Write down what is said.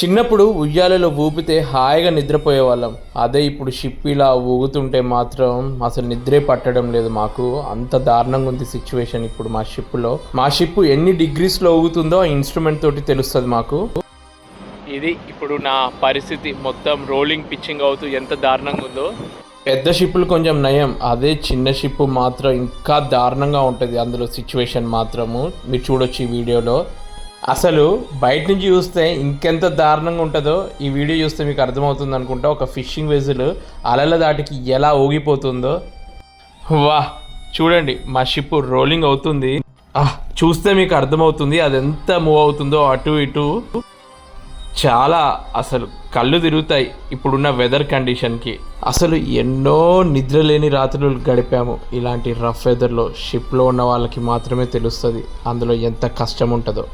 చిన్నప్పుడు ఉయ్యాలలో ఊపితే హాయిగా నిద్రపోయే వాళ్ళం. అదే ఇప్పుడు షిప్ ఇలా ఊగుతుంటే మాత్రం అసలు నిద్రే పట్టడం లేదు. మాకు అంత దారుణంగా ఉంది సిచ్యువేషన్ ఇప్పుడు మా షిప్లో. మా షిప్ ఎన్ని డిగ్రీస్లో ఊగుతుందో ఆ ఇన్స్ట్రుమెంట్ తోటి తెలుస్తుంది మాకు. ఇది ఇప్పుడు నా పరిస్థితి, మొత్తం రోలింగ్ పిచ్చింగ్ అవుతూ ఎంత దారుణంగా ఉందో. పెద్ద షిప్పులు కొంచెం నయం, అదే చిన్న షిప్ మాత్రం ఇంకా దారుణంగా ఉంటుంది. అందులో సిచ్యువేషన్ మాత్రము మీరు చూడొచ్చు ఈ వీడియోలో. అసలు బయట నుంచి చూస్తే ఇంకెంత దారుణంగా ఉంటుందో ఈ వీడియో చూస్తే మీకు అర్థమవుతుంది అనుకుంటా. ఒక ఫిషింగ్ వెజల్ అలల దాటికి ఎలా ఊగిపోతుందో. వా చూడండి, మా షిప్ రోలింగ్ అవుతుంది. చూస్తే మీకు అర్థమవుతుంది అది ఎంత మూవ్ అవుతుందో అటు ఇటు. చాలా అసలు కళ్ళు తిరుగుతాయి ఇప్పుడున్న వెదర్ కండిషన్కి. అసలు ఎన్నో నిద్రలేని రాత్రులు గడిపాము ఇలాంటి రఫ్ వెదర్లో. షిప్లో ఉన్న వాళ్ళకి మాత్రమే తెలుస్తుంది అందులో ఎంత కష్టం ఉంటుందో.